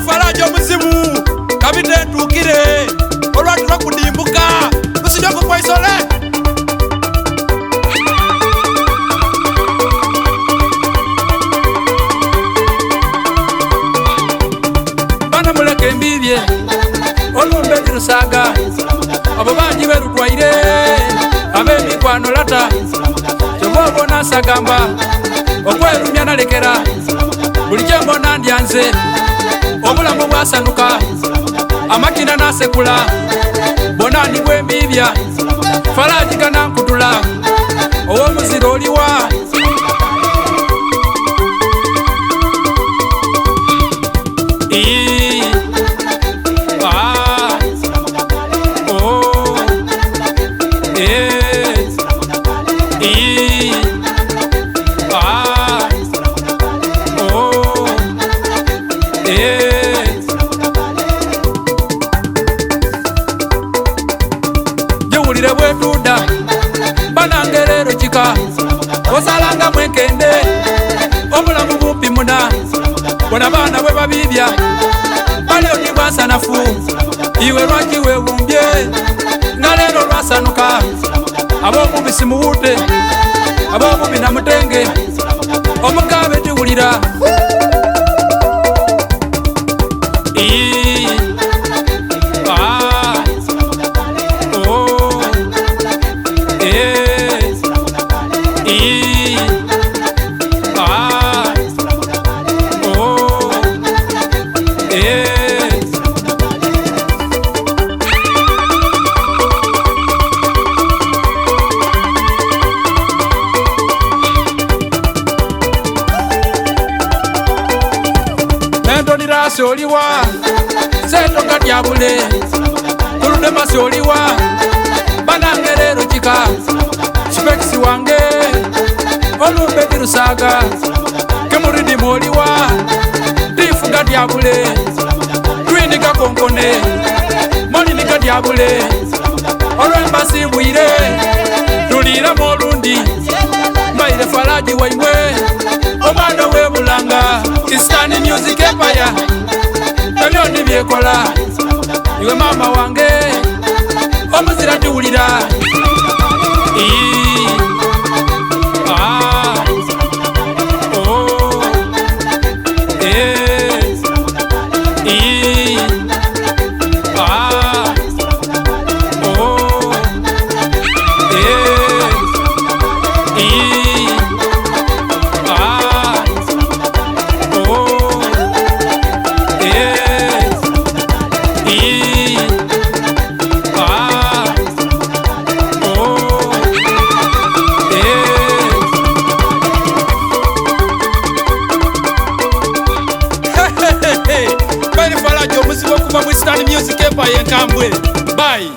Faraja musimu kabite ntukire olwatu lwakudimbuka tusijja kupoisole bana muleke mbibye olumbe lirusaga abo banji berutwaire ab'emikwano lata kyobobona sagamba okwelumya nalekera buli kyembona ndyanze obulamu bwasanuka amakina nasekula bonani bwembibya Faraji kana nkutula ow'omuziro oliwa Jewulire bwetuda banangerero chika osalanga mwekende obulamu bumpi muna bona bana bwe babibya bali onibwasanafu iwe lwaki webumbye nga lero lwasanuka ab'omubisi muwute ab'omubi namutenge omukabe tiwulira Soliwa seto katyabule kulude masoliwa banangerero chika chipekisi wange olumbe dirusaga kemuridi moliwa tifu katyabule twini kakonkone molini katyabule olwembasi bwire tulira molundi mbaire Faraji waimwe omwana webulanga Isani Music Empire Tanyoni byekola iwe mama wange omuzira tiwulira Faraji omuzibu okuva mu Isani Music Empire enkambwe. Bye.